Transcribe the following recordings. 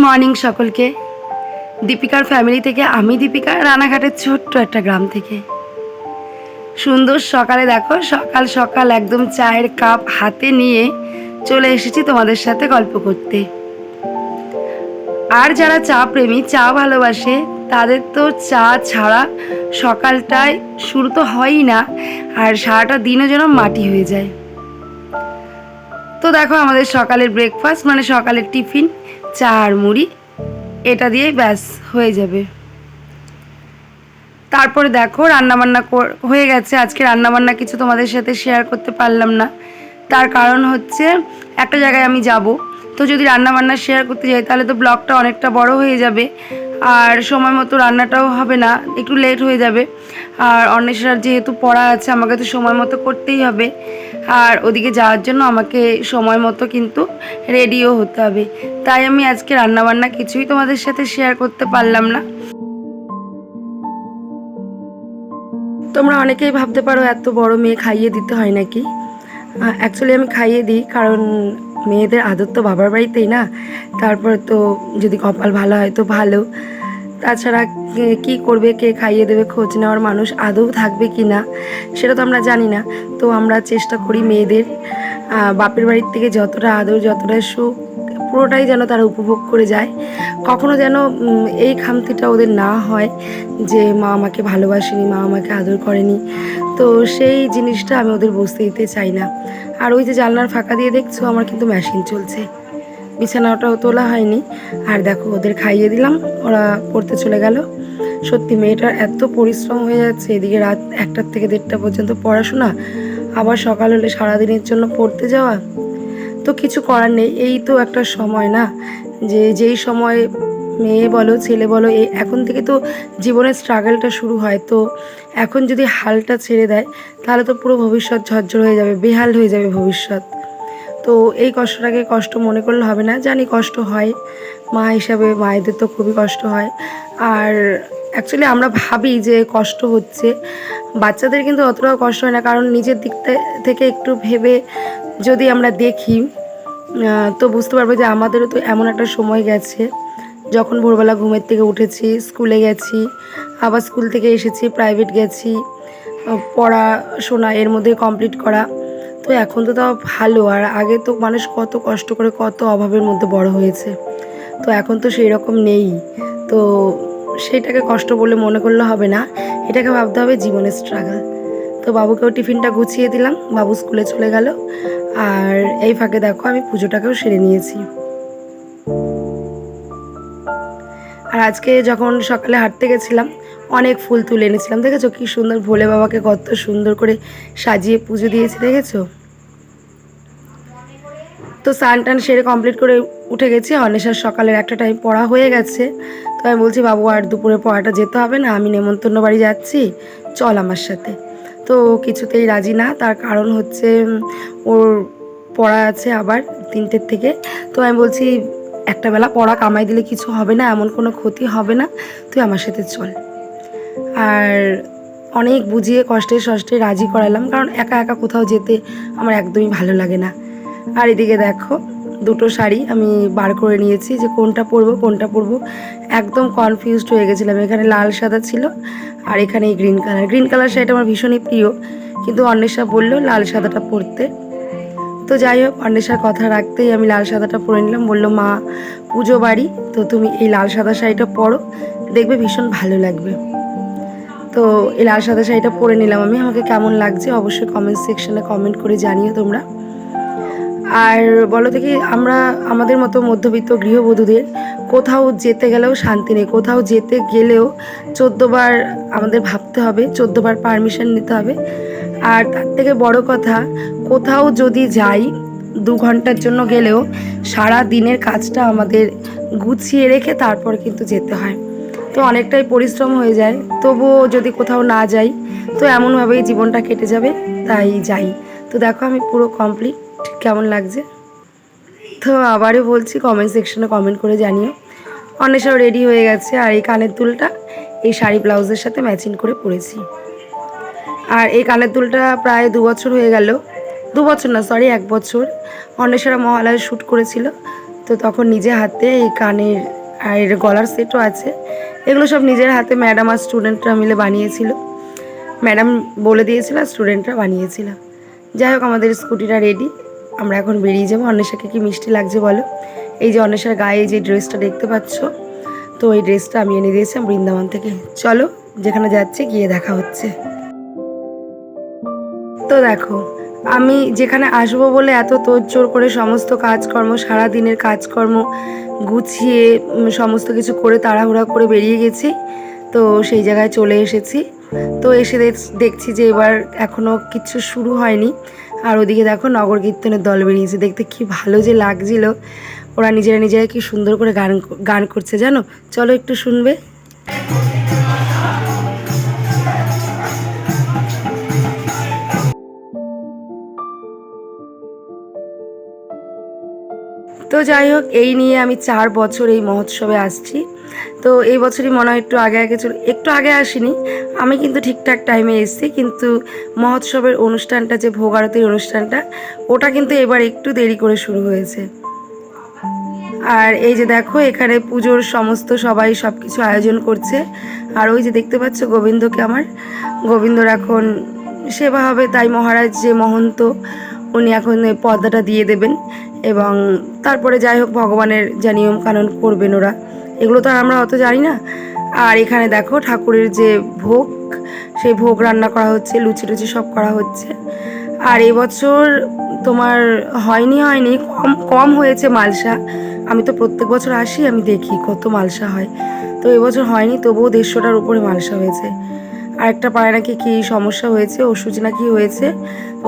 Morning সকলকে। দীপিকার family থেকে আমি দীপিকা, রানাঘাটের ছোট্ট একটা গ্রাম থেকে। সুন্দর সকালে দেখো, সকাল সকাল একদম চায়ের কাপ হাতে নিয়ে চলে এসেছি তোমাদের সাথে গল্প করতে। আর যারা চা প্রেমী, চা ভালোবাসে, তাদের তো চা ছাড়া সকালটায় শুরু তো হয়ই না, আর সারাটা দিনও যেন মাটি হয়ে যায়। তো দেখো, আমাদের সকালের ব্রেকফাস্ট মানে সকালের টিফিন, চা আর মুড়ি, এটা দিয়ে ব্যাস হয়ে যাবে। তারপরে দেখো রান্নাবান্না হয়ে গেছে। আজকে রান্নাবান্না কিছু তোমাদের সাথে শেয়ার করতে পারলাম না, তার কারণ হচ্ছে একটা জায়গায় আমি যাব, তো যদি রান্নাবান্না শেয়ার করতে যাই তাহলে তো ব্লগটা অনেকটা বড় হয়ে যাবে, আর সময় মতো রান্নাটাও হবে না, একটু লেট হয়ে যাবে। আর অন্বেষার যেহেতু পড়া আছে, আমাকে তো সময় মতো করতেই হবে, আর ওদিকে যাওয়ার জন্য আমাকে সময় মতো কিন্তু রেডিও হতে হবে। তাই আমি আজকে রান্নাবান্না কিছুই তোমাদের সাথে শেয়ার করতে পারলাম না। তোমরা অনেকেই ভাবতে পারো এত বড় মেয়ে খাইয়ে দিতে হয় নাকি। অ্যাকচুয়ালি আমি খাইয়ে দিই, কারণ মেয়েদের আদর তো বাবার বাড়িতেই না। তারপর তো যদি কপাল ভালো হয় তো ভালো, তাছাড়া কি করবে, কে খাইয়ে দেবে, খোঁজ নেওয়ার মানুষ আদৌ থাকবে কি না সেটা তো আমরা জানি না। তো আমরা চেষ্টা করি মেয়েদের বাপের বাড়ির থেকে যতটা আদর, যতটা সুখ, পুরোটাই যেন তারা উপভোগ করে যায়। কখনো যেন এই খামতিটা ওদের না হয় যে মা আমাকে ভালোবাসেনি, মা আমাকে আদর করেনি। তো সেই জিনিসটা আমি ওদের বুঝতে দিতে চাই না। আর ওই যে জানলার ফাঁকা দিয়ে দেখছো, আমার কিন্তু মেশিন চলছে, বিছানাটাও তোলা হয়নি। আর দেখো ওদের খাইয়ে দিলাম, ওরা পড়তে চলে গেল। সত্যি মেয়েটার এত পরিশ্রম হয়ে যাচ্ছে, এদিকে রাত 1টা থেকে 1:30 পর্যন্ত পড়াশোনা, আবার সকাল হলে সারাদিনের জন্য পড়তে যাওয়া। তো কিছু করার নেই, এই তো একটা সময় না, যে যেই সময় মেয়ে বলো ছেলে বলো, এই এখন থেকে তো জীবনের স্ট্রাগলটা শুরু হয়। তো এখন যদি হালটা ছেড়ে দেয় তাহলে তো পুরো ভবিষ্যৎ ঝরঝর হয়ে যাবে, বেহাল হয়ে যাবে ভবিষ্যৎ। তো এই কষ্টটাকে কষ্ট মনে করলে হবে না, জানি কষ্ট হয়, মা হিসাবে মায়েদের তো খুবই কষ্ট হয়। আর অ্যাকচুয়ালি আমরা ভাবি যে কষ্ট হচ্ছে, বাচ্চাদের কিন্তু অতটাও কষ্ট হয় না, কারণ নিজের দিক থেকে একটু ভেবে যদি আমরা দেখি তো বুঝতে পারবো যে আমাদেরও তো এমন একটা সময় গেছে যখন ভোরবেলা ঘুমের থেকে উঠেছি, স্কুলে গেছি, আবার স্কুল থেকে এসেছি, প্রাইভেট গেছি, পড়াশোনা এর মধ্যে কমপ্লিট করা। তো এখন তো তাও ভালো, আর আগে তো মানুষ কত কষ্ট করে কত অভাবের মধ্যে বড় হয়েছে, তো এখন তো সেই রকম নেই। তো সেইটাকে কষ্ট বলে মনে করলে হবে না, এটাকে ভাবতে হবে জীবনের স্ট্রাগল। তো বাবুকেও টিফিনটা গুছিয়ে দিলাম, বাবু স্কুলে চলে গেল। আর এই ফাঁকে দেখো আমি পুজোটাকেও সেরে নিয়েছি। আর আজকে যখন সকালে হাঁটতে গেছিলাম, অনেক ফুল তুলে এনেছিলাম, দেখেছো কি সুন্দর, ভোলে বাবাকে কত সুন্দর করে সাজিয়ে পুজো দিয়েছি, দেখেছো। তো স্নান টান সেরে কমপ্লিট করে উঠে গেছি। অন্বেষার সকালের একটা টাইম পড়া হয়ে গেছে। তো আমি বলছি বাবু আর দুপুরে পড়াটা যেতে হবে না, আমি নেমন্তন্ন বাড়ি যাচ্ছি, চল আমার সাথে। তো কিছুতেই রাজি না, তার কারণ হচ্ছে ওর পড়া আছে আবার 3টের থেকে। তো আমি বলছি একটা বেলা পড়া কামাই দিলে কিছু হবে না, এমন কোনো ক্ষতি হবে না, তুই আমার সাথে চল। আর অনেক বুঝিয়ে কষ্টে সষ্টে রাজি করালাম, কারণ একা একা কোথাও যেতে আমার একদমই ভালো লাগে না। আর এদিকে দেখো দুটো শাড়ি আমি বার করে নিয়েছি, যে কোনটা পরবো কোনটা পরবো, একদম কনফিউজড হয়ে গেছিলাম। এখানে লাল সাদা ছিল, আর এখানে এই গ্রিন কালার শাড়িটা আমার ভীষণই প্রিয়, কিন্তু অন্বেষা বললো লাল সাদাটা পরতে। তো যাই হোক, অন্বেষার কথা রাখতেই আমি লাল সাদাটা পরে নিলাম। বললো মা পুজো বাড়ি, তো তুমি এই লাল সাদা শাড়িটা পরো, দেখবে ভীষণ ভালো লাগবে। তো এই লাল সাদা শাড়িটা পরে নিলাম আমি। আমাকে কেমন লাগছে অবশ্যই কমেন্ট সেকশনে কমেন্ট করে জানিও তোমরা। আর বলো দেখি, আমরা আমাদের মতো মধ্যবিত্ত গৃহবধূদের কোথাও যেতে গেলেও শান্তি নেই, কোথাও যেতে গেলেও 14বার আমাদের ভাবতে হবে, 14বার পারমিশন নিতে হবে। আর তার থেকে বড় কথা, কোথাও যদি যাই 2 ঘন্টার জন্য গেলেও সারা দিনের কাজটা আমাদের গুছিয়ে রেখে তারপর কিন্তু যেতে হয়। তো অনেকটাই পরিশ্রম হয়ে যায়, তবুও যদি কোথাও না যাই তো এমনভাবেই জীবনটা কেটে যাবে, তাই যাই। তো দেখো আমি পুরো কমপ্লিট, কেমন লাগছে। তো আবারও বলছি কমেন্ট সেকশনে কমেন্ট করে জানিও। অন্বেষাও রেডি হয়ে গেছে, আর এই কানের দুলটা এই শাড়ি ব্লাউজের সাথে ম্যাচিং করে পরেছি। আর এই কানের দুলটা প্রায় 2 বছর হয়ে গেল, 2 বছর না সরি 1 বছর। অন্বেষারা মহালয়ায় শ্যুট করেছিল, তো তখন নিজে হাতে এই কানের আর এর গলার সেটও আছে। এগুলো সব নিজের হাতে ম্যাডাম আর স্টুডেন্টরা মিলে বানিয়েছিল। ম্যাডাম বলে দিয়েছিল আর স্টুডেন্টরা বানিয়েছিল। যাই হোক, আমাদের স্কুটিটা রেডি, আমরা এখন বেরিয়ে যাবো। অন্বেষাকে কি মিষ্টি লাগছে বলো। এই যে অন্বেষার গায়ে যে ড্রেসটা দেখতে পাচ্ছ, তো এই ড্রেসটা আমি এনে দিয়েছিলাম বৃন্দাবন থেকে। চলো যেখানে যাচ্ছি গিয়ে দেখা হচ্ছে। তো দেখো, আমি যেখানে আসবো বলে এত তোড়জোড় করে সমস্ত কাজকর্ম, সারা দিনের কাজকর্ম গুছিয়ে সমস্ত কিছু করে তাড়াহুড়া করে বেরিয়ে গেছি, তো সেই জায়গায় চলে এসেছি। তো এসে দেখছি যে এবার এখনও কিছু শুরু হয়নি। আর ওদিকে দেখো নগর কীর্তনের দল বেরিয়েছে, দেখতে কি ভালো যে লাগছিল। ওরা নিজেরা নিজেরা কি সুন্দর করে গান করছে জানো। চলো একটু শুনবে। তো যাই হোক, এই নিয়ে আমি 4 বছর এই মহোৎসবে আসছি। তো এই বছরই মনে হয় একটু আগে একটু আগে আসিনি আমি, কিন্তু ঠিকঠাক টাইমে এসেছি। কিন্তু মহোৎসবের অনুষ্ঠানটা, যে ভোগ আরতির অনুষ্ঠানটা, ওটা কিন্তু এবার একটু দেরি করে শুরু হয়েছে। আর এই যে দেখো, এখানে পুজোর সমস্ত সবাই সব কিছু আয়োজন করছে। আর ওই যে দেখতে পাচ্ছ গোবিন্দকে, আমার গোবিন্দর এখন সেবা হবে। তাই মহারাজ যে মহন্ত, উনি এখন ওই পর্দাটা দিয়ে দেবেন। এবং তারপরে যাই হোক ভগবানের যা নিয়ম কানুন করবেন ওরা, এগুলো তো আর আমরা অত জানি না। আর এখানে দেখো ঠাকুরের যে ভোগ, সেই ভোগ রান্না করা হচ্ছে, লুচি টুচি সব করা হচ্ছে। আর এবছর তোমার হয়নি কম কম হয়েছে মালসা। আমি তো প্রত্যেক বছর আসি, আমি দেখি কত মালসা হয়। তো এবছর হয়নি, তবুও 150টার উপরে মালসা হয়েছে। আর একটা পাড়ায় নাকি কী সমস্যা হয়েছে, ওষুধ না কি হয়েছে,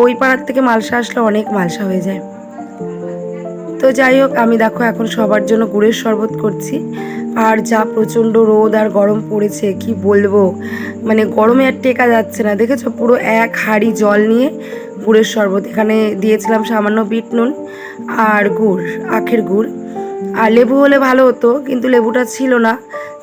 ওই পাড়ার থেকে মালসা আসলে অনেক মালসা হয়ে যায়। তো যাই হোক, আমি দেখো এখন সবার জন্য গুড়ের শরবত করছি। আর যা প্রচণ্ড রোদ আর গরম পড়েছে কি বলবো, মানে গরমে আর টেকা যাচ্ছে না। দেখেছো, পুরো এক হাঁড়ি জল নিয়ে গুড়ের শরবত। এখানে দিয়েছিলাম সামান্য বিট নুন আর গুড়, আখের গুড়। আর লেবু হলে ভালো হতো, কিন্তু লেবুটা ছিল না,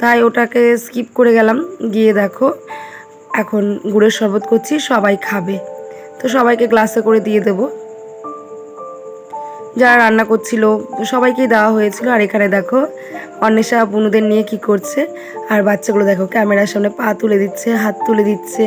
তাই ওটাকে স্কিপ করে গেলাম। গিয়ে দেখো এখন গুড়ের শরবত করছি, সবাই খাবে। তো সবাইকে গ্লাসে করে দিয়ে দেবো। যারা রান্না করছিল সবাইকেই দেওয়া হয়েছিল। আর এখানে দেখো অন্বেষা বুনুদের নিয়ে কি করছে। আর বাচ্চাগুলো দেখো ক্যামেরার সামনে পা তুলে দিচ্ছে, হাত তুলে দিচ্ছে।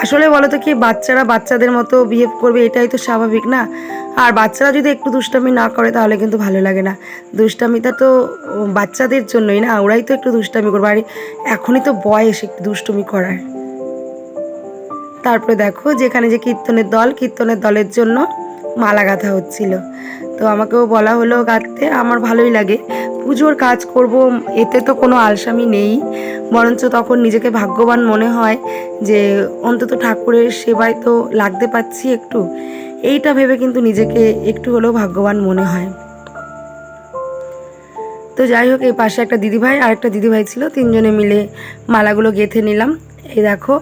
আসলে বলো তো কি, বাচ্চারা বাচ্চাদের মতো বিহেভ করবে, এটাই তো স্বাভাবিক না। আর বাচ্চারা যদি একটু দুষ্টামি না করে তাহলে কিন্তু ভালো লাগে না। দুষ্টামিটা তো বাচ্চাদের জন্যই না, ওরাই তো একটু দুষ্টামি করবে। আর এখনই তো বয়স একটু দুষ্টুমি করার। তারপরে দেখো যেখানে যে কীর্তনের দলের জন্য মালা গাঁথা হচ্ছিল। তো আমাকেও বলা হলো গাঁথতে, আমার ভালোই লাগে। পুজোর কাজ করব, এতে তো কোনো আলসামি নেই, বরঞ্চ তখন নিজেকে ভাগ্যবান মনে হয় যে অন্তত ঠাকুরের সেবায় তো লাগতে পারছি একটু। এইটা ভেবে কিন্তু নিজেকে একটু হলেও ভাগ্যবান মনে হয়। তো যাই হোক, এই পাশে একটা দিদিভাই আর একটা দিদিভাই ছিল, তিনজনে মিলে মালাগুলো গেঁথে নিলাম। এই দেখো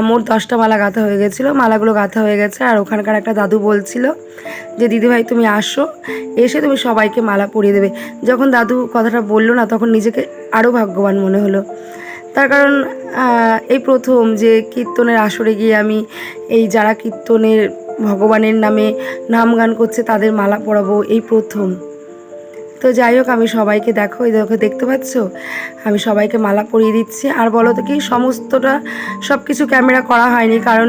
মোট 10টা মালা গাঁথা হয়ে গেছিলো, মালাগুলো গাঁথা হয়ে গেছে। আর ওখানকার একটা দাদু বলছিল যে দিদিভাই তুমি আসো, এসে তুমি সবাইকে মালা পরিয়ে দেবে। যখন দাদু কথাটা বললো না, তখন নিজেকে আরও ভাগ্যবান মনে হলো। তার কারণ এই প্রথম যে কীর্তনের আসরে গিয়ে আমি এই যারা কীর্তনের ভগবানের নামে নাম গান করছে তাদের মালা পরাবো, এই প্রথম। তো যাই হোক, আমি সবাইকে দেখো, এই দেখো দেখতে পাচ্ছ, আমি সবাইকে মালা পরিয়ে দিচ্ছি। আর বলো তো কি, সমস্তটা সব কিছু ক্যামেরা করা হয়নি, কারণ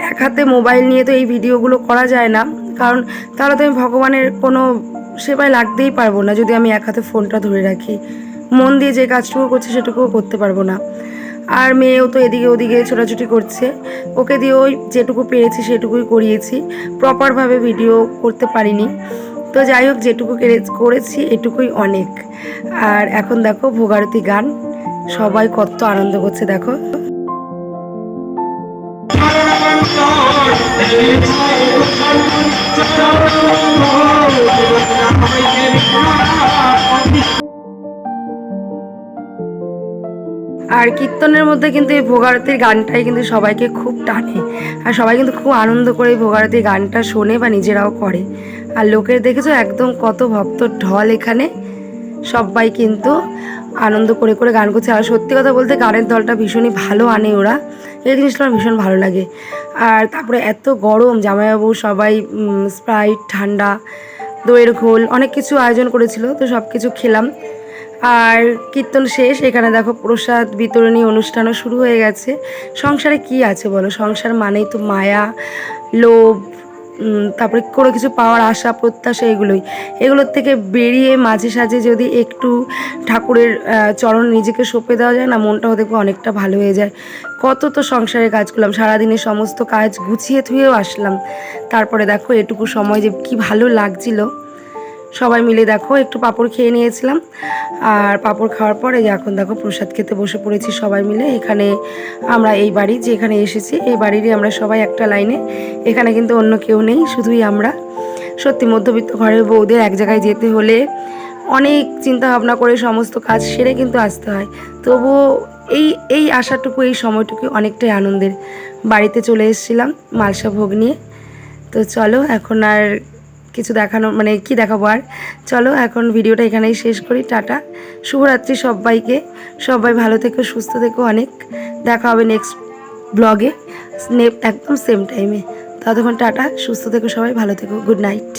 এক হাতে মোবাইল নিয়ে তো এই ভিডিওগুলো করা যায় না। কারণ তাহলে তো আমি ভগবানের কোনো সেবায় লাগতেই পারবো না, যদি আমি এক হাতে ফোনটা ধরে রাখি। মন দিয়ে যে কাজটুকু করছে সেটুকুও করতে পারবো না। আর মেয়েও তো এদিকে ওদিকে ছোটাছুটি করছে, ওকে দিয়ে ওই যেটুকু পেরেছি সেটুকুই করিয়েছি, প্রপারভাবে ভিডিও করতে পারিনি। তো যাই হোক, যেটুকু করেছি এটুকুই অনেক। আর এখন দেখো ভোগারতি গান, সবাই কত আনন্দ করছে দেখো। আর কীর্তনের মধ্যে কিন্তু এই ভোগারতির গানটাই কিন্তু সবাইকে খুব টানে। আর সবাই কিন্তু খুব আনন্দ করে এই ভোগারতির গানটা শোনে বা নিজেরাও করে। আর লোকের দেখেছো একদম কত ভক্ত ঢল এখানে, সবাই কিন্তু আনন্দ করে করে গান করছে। আর সত্যি কথা বলতে গানের দলটা ভীষণই ভালো আনে ওরা, এই জিনিসটা আমার ভীষণ ভালো লাগে। আর তারপরে এত গরম, জামাইবাবু সবাই স্প্রাইট, ঠান্ডা, দইয়ের ঘোল, অনেক কিছু আয়োজন করেছিল, তো সব কিছু খেলাম। আর কীর্তন শেষ, এখানে দেখো প্রসাদ বিতরণী অনুষ্ঠানও শুরু হয়ে গেছে। সংসারে কি আছে বলো, সংসার মানেই তো মায়া, লোভ, তারপরে কোনো কিছু পাওয়ার আশা প্রত্যাশা, এগুলোর থেকে বেরিয়ে মাঝে সাঝে যদি একটু ঠাকুরের চরণ নিজেকে সঁপে দেওয়া যায় না, মনটাও দেখবো অনেকটা ভালো হয়ে যায়। কত তো সংসারে কাজ করলাম, সারাদিনের সমস্ত কাজ গুছিয়ে থুয়েও আসলাম, তারপরে দেখো এটুকু সময় যে কি ভালো লাগছিল। সবাই মিলে দেখো একটু পাঁপড় খেয়ে নিয়েছিলাম, আর পাঁপড় খাওয়ার পরে এখন দেখো প্রসাদ খেতে বসে পড়েছি সবাই মিলে। এখানে আমরা এই বাড়ি যে এখানে এসেছি, এই বাড়িরই আমরা সবাই একটা লাইনে, এখানে কিন্তু অন্য কেউ নেই, শুধুই আমরা। সত্যি মধ্যবিত্ত ঘরের বউদের এক জায়গায় যেতে হলে অনেক চিন্তা ভাবনা করে সমস্ত কাজ সেরে কিন্তু আসতে হয়। তবুও এই এই আশাটুকু, এই সময়টুকু অনেকটাই আনন্দের। বাড়িতে চলে এসেছিলাম মালসা ভোগ নিয়ে। তো চলো এখন আর কিছু দেখানো মানে কি দেখাবো আর, চলো এখন ভিডিওটা এখানেই শেষ করি। টাটা, শুভরাত্রি সবাইকে, সবাই ভালো থেকো, সুস্থ থেকো, অনেক দেখা হবে নেক্সট ব্লগে একদম সেম টাইমে। ততক্ষণ টাটা, সুস্থ থেকো সবাই, ভালো থেকো, গুড নাইট।